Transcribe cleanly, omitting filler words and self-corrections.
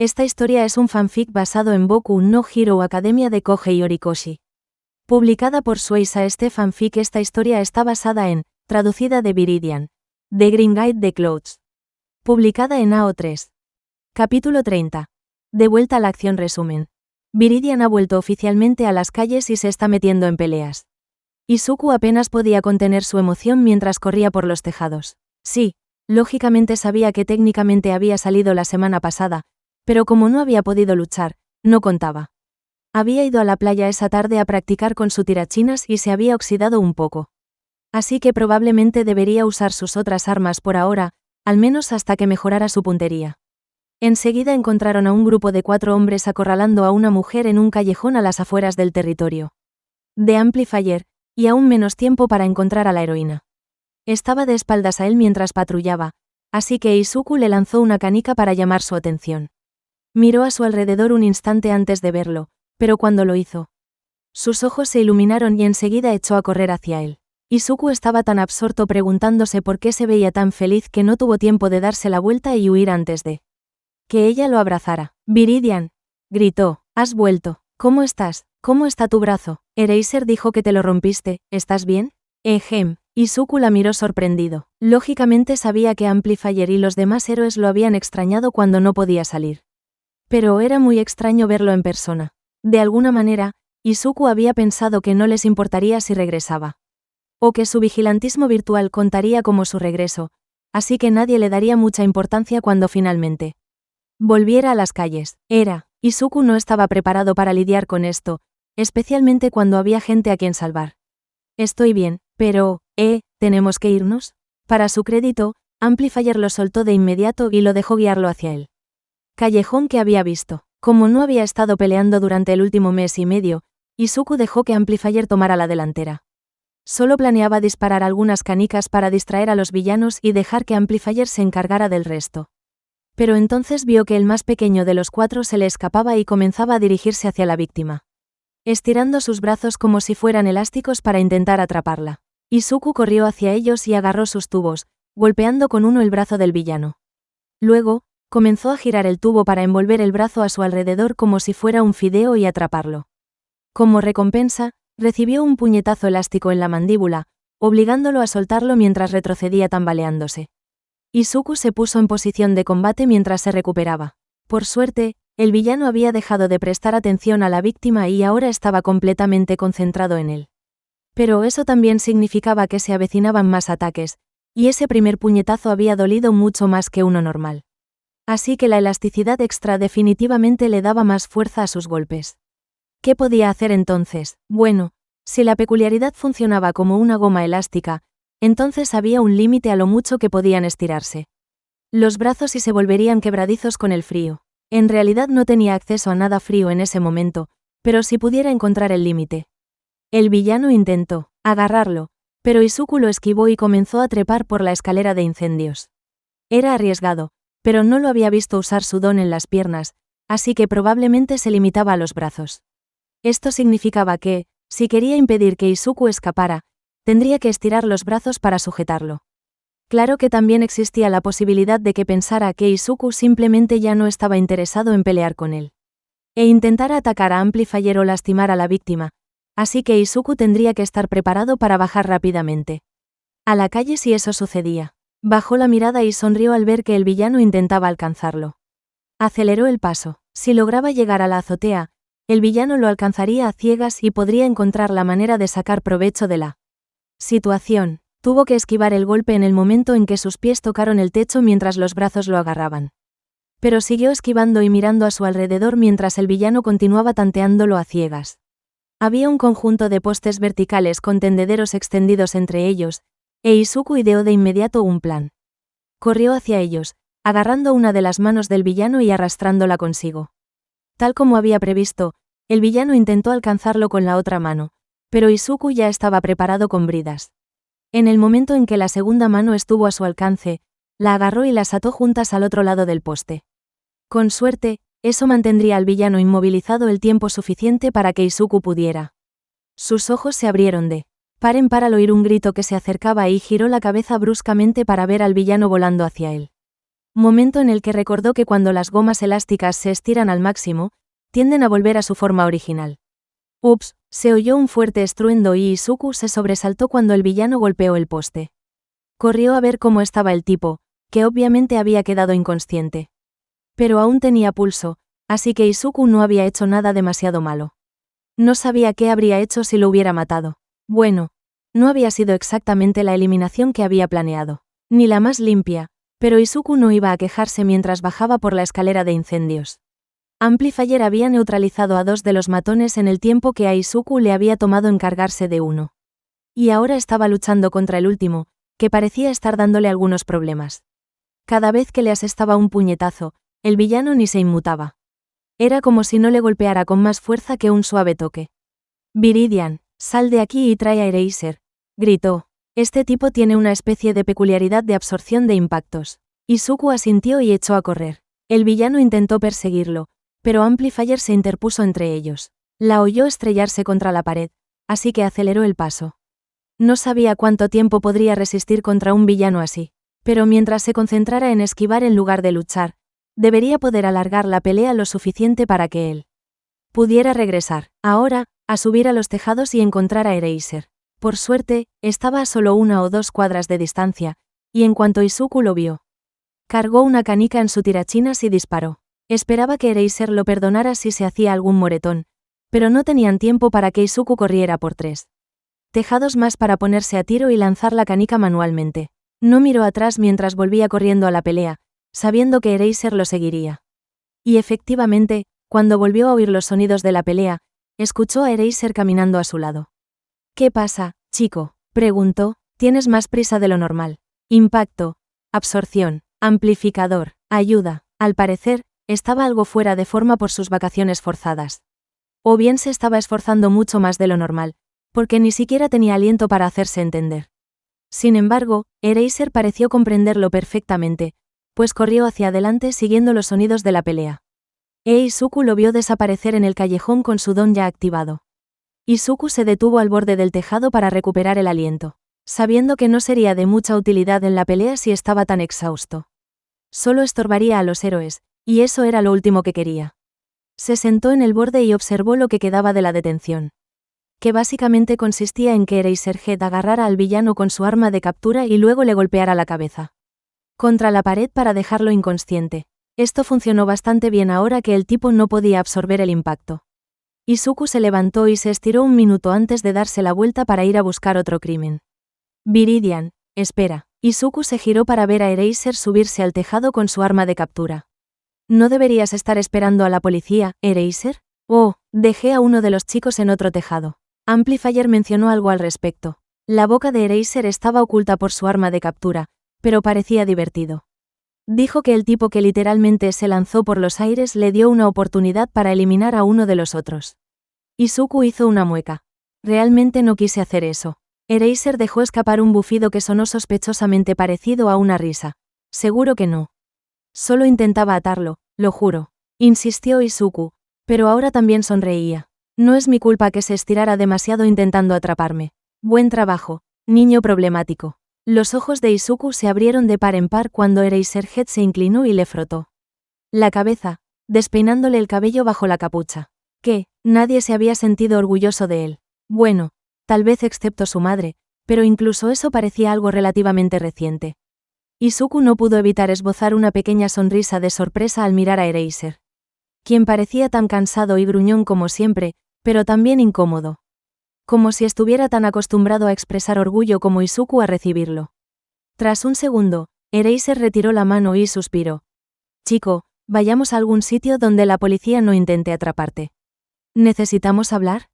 Esta historia es un fanfic basado en Boku no Hero Academia de Kohei Horikoshi. Publicada por Shueisha. Este fanfic. Esta historia está basada en, traducida de Viridian, The Green Guide de Clouds. Publicada en AO3. Capítulo 30. De vuelta a la acción. Resumen. Viridian ha vuelto oficialmente a las calles y se está metiendo en peleas. Izuku apenas podía contener su emoción mientras corría por los tejados. Sí, lógicamente sabía que técnicamente había salido la semana pasada, pero como no había podido luchar, no contaba. Había ido a la playa esa tarde a practicar con su tirachinas y se había oxidado un poco. Así que probablemente debería usar sus otras armas por ahora, al menos hasta que mejorara su puntería. Enseguida encontraron a un grupo de 4 hombres acorralando a una mujer en un callejón a las afueras del territorio de Amplifier, y aún menos tiempo para encontrar a la heroína. Estaba de espaldas a él mientras patrullaba, así que Izuku le lanzó una canica para llamar su atención. Miró a su alrededor un instante antes de verlo, pero cuando lo hizo, sus ojos se iluminaron y enseguida echó a correr hacia él. Izuku estaba tan absorto preguntándose por qué se veía tan feliz que no tuvo tiempo de darse la vuelta y huir antes de que ella lo abrazara. «Viridian», gritó, «has vuelto. ¿Cómo estás? ¿Cómo está tu brazo? Eraser dijo que te lo rompiste, ¿estás bien?» Izuku la miró sorprendido. Lógicamente sabía que Amplifier y los demás héroes lo habían extrañado cuando no podía salir. Pero era muy extraño verlo en persona. De alguna manera, Izuku había pensado que no les importaría si regresaba. O que su vigilantismo virtual contaría como su regreso, así que nadie le daría mucha importancia cuando finalmente volviera a las calles. Izuku no estaba preparado para lidiar con esto, especialmente cuando había gente a quien salvar. «Estoy bien, pero, ¿tenemos que irnos?» Para su crédito, Amplifier lo soltó de inmediato y lo dejó guiarlo hacia él. Callejón que había visto. Como no había estado peleando durante el último mes y medio, Izuku dejó que Amplifier tomara la delantera. Solo planeaba disparar algunas canicas para distraer a los villanos y dejar que Amplifier se encargara del resto. Pero entonces vio que el más pequeño de los 4 se le escapaba y comenzaba a dirigirse hacia la víctima, estirando sus brazos como si fueran elásticos para intentar atraparla. Izuku corrió hacia ellos y agarró sus tubos, golpeando con uno el brazo del villano. Luego, comenzó a girar el tubo para envolver el brazo a su alrededor como si fuera un fideo y atraparlo. Como recompensa, recibió un puñetazo elástico en la mandíbula, obligándolo a soltarlo mientras retrocedía tambaleándose. Izuku se puso en posición de combate mientras se recuperaba. Por suerte, el villano había dejado de prestar atención a la víctima y ahora estaba completamente concentrado en él. Pero eso también significaba que se avecinaban más ataques, y ese primer puñetazo había dolido mucho más que uno normal. Así que la elasticidad extra definitivamente le daba más fuerza a sus golpes. ¿Qué podía hacer entonces? Bueno, si la peculiaridad funcionaba como una goma elástica, entonces había un límite a lo mucho que podían estirarse los brazos y se volverían quebradizos con el frío. En realidad no tenía acceso a nada frío en ese momento, pero si pudiera encontrar el límite. El villano intentó agarrarlo, pero Izuku lo esquivó y comenzó a trepar por la escalera de incendios. Era arriesgado, pero no lo había visto usar su don en las piernas, así que probablemente se limitaba a los brazos. Esto significaba que, si quería impedir que Izuku escapara, tendría que estirar los brazos para sujetarlo. Claro que también existía la posibilidad de que pensara que Izuku simplemente ya no estaba interesado en pelear con él. E intentara atacar a Amplifier o lastimar a la víctima, así que Izuku tendría que estar preparado para bajar rápidamente a la calle si eso sucedía. Bajó la mirada y sonrió al ver que el villano intentaba alcanzarlo. Aceleró el paso. Si lograba llegar a la azotea, el villano lo alcanzaría a ciegas y podría encontrar la manera de sacar provecho de la situación. Tuvo que esquivar el golpe en el momento en que sus pies tocaron el techo mientras los brazos lo agarraban. Pero siguió esquivando y mirando a su alrededor mientras el villano continuaba tanteándolo a ciegas. Había un conjunto de postes verticales con tendederos extendidos entre ellos, e Izuku ideó de inmediato un plan. Corrió hacia ellos, agarrando una de las manos del villano y arrastrándola consigo. Tal como había previsto, el villano intentó alcanzarlo con la otra mano, pero Izuku ya estaba preparado con bridas. En el momento en que la segunda mano estuvo a su alcance, la agarró y las ató juntas al otro lado del poste. Con suerte, eso mantendría al villano inmovilizado el tiempo suficiente para que Izuku pudiera. Sus ojos se abrieron de par en par al oír un grito que se acercaba y giró la cabeza bruscamente para ver al villano volando hacia él. momento en el que recordó que cuando las gomas elásticas se estiran al máximo, tienden a volver a su forma original. Ups, se oyó un fuerte estruendo y Izuku se sobresaltó cuando el villano golpeó el poste. Corrió a ver cómo estaba el tipo, que obviamente había quedado inconsciente. Pero aún tenía pulso, así que Izuku no había hecho nada demasiado malo. No sabía qué habría hecho si lo hubiera matado. Bueno, no había sido exactamente la eliminación que había planeado, ni la más limpia, pero Izuku no iba a quejarse mientras bajaba por la escalera de incendios. Amplifier había neutralizado a 2 de los matones en el tiempo que a Izuku le había tomado encargarse de uno. Y ahora estaba luchando contra el último, que parecía estar dándole algunos problemas. Cada vez que le asestaba un puñetazo, el villano ni se inmutaba. Era como si no le golpeara con más fuerza que un suave toque. Viridian, sal de aquí y trae a Eraser, gritó. Este tipo tiene una especie de peculiaridad de absorción de impactos. Izuku asintió y echó a correr. El villano intentó perseguirlo, pero Amplifier se interpuso entre ellos. La oyó estrellarse contra la pared, así que aceleró el paso. No sabía cuánto tiempo podría resistir contra un villano así, pero mientras se concentrara en esquivar en lugar de luchar, debería poder alargar la pelea lo suficiente para que él pudiera regresar, ahora, a subir a los tejados y encontrar a Eraser. Por suerte, estaba a solo 1 o 2 cuadras de distancia, y en cuanto Izuku lo vio, cargó una canica en su tirachinas y disparó. Esperaba que Eraser lo perdonara si se hacía algún moretón, pero no tenían tiempo para que Izuku corriera por 3 tejados más para ponerse a tiro y lanzar la canica manualmente. No miró atrás mientras volvía corriendo a la pelea, sabiendo que Eraser lo seguiría. Y efectivamente, cuando volvió a oír los sonidos de la pelea, escuchó a Eraser caminando a su lado. ¿Qué pasa, chico?, preguntó. Tienes más prisa de lo normal. Impacto, absorción, amplificador, ayuda. Al parecer, estaba algo fuera de forma por sus vacaciones forzadas. O bien se estaba esforzando mucho más de lo normal, porque ni siquiera tenía aliento para hacerse entender. Sin embargo, Eraser pareció comprenderlo perfectamente, pues corrió hacia adelante siguiendo los sonidos de la pelea. Izuku lo vio desaparecer en el callejón con su don ya activado. Izuku se detuvo al borde del tejado para recuperar el aliento, sabiendo que no sería de mucha utilidad en la pelea si estaba tan exhausto. Solo estorbaría a los héroes, y eso era lo último que quería. Se sentó en el borde y observó lo que quedaba de la detención, que básicamente consistía en que Eraserhead agarrara al villano con su arma de captura y luego le golpeara la cabeza contra la pared para dejarlo inconsciente. Esto funcionó bastante bien ahora que el tipo no podía absorber el impacto. Izuku se levantó y se estiró un minuto antes de darse la vuelta para ir a buscar otro crimen. Viridian, espera. Izuku se giró para ver a Eraser subirse al tejado con su arma de captura. ¿No deberías estar esperando a la policía, Eraser? Oh, dejé a uno de los chicos en otro tejado. Amplifier mencionó algo al respecto. La boca de Eraser estaba oculta por su arma de captura, pero parecía divertido. Dijo que el tipo que literalmente se lanzó por los aires le dio una oportunidad para eliminar a uno de los otros. Izuku hizo una mueca. Realmente no quise hacer eso. Eraser dejó escapar un bufido que sonó sospechosamente parecido a una risa. Seguro que no. Solo intentaba atarlo, lo juro. Insistió Izuku, pero ahora también sonreía. No es mi culpa que se estirara demasiado intentando atraparme. Buen trabajo, niño problemático. Los ojos de Izuku se abrieron de par en par cuando Eraserhead se inclinó y le frotó la cabeza, despeinándole el cabello bajo la capucha. Que, nadie se había sentido orgulloso de él. Bueno, tal vez excepto su madre, pero incluso eso parecía algo relativamente reciente. Izuku no pudo evitar esbozar una pequeña sonrisa de sorpresa al mirar a Eraser, quien parecía tan cansado y gruñón como siempre, pero también incómodo. Como si estuviera tan acostumbrado a expresar orgullo como Izuku a recibirlo. Tras un segundo, Eraser retiró la mano y suspiró. Chico, vayamos a algún sitio donde la policía no intente atraparte. ¿Necesitamos hablar?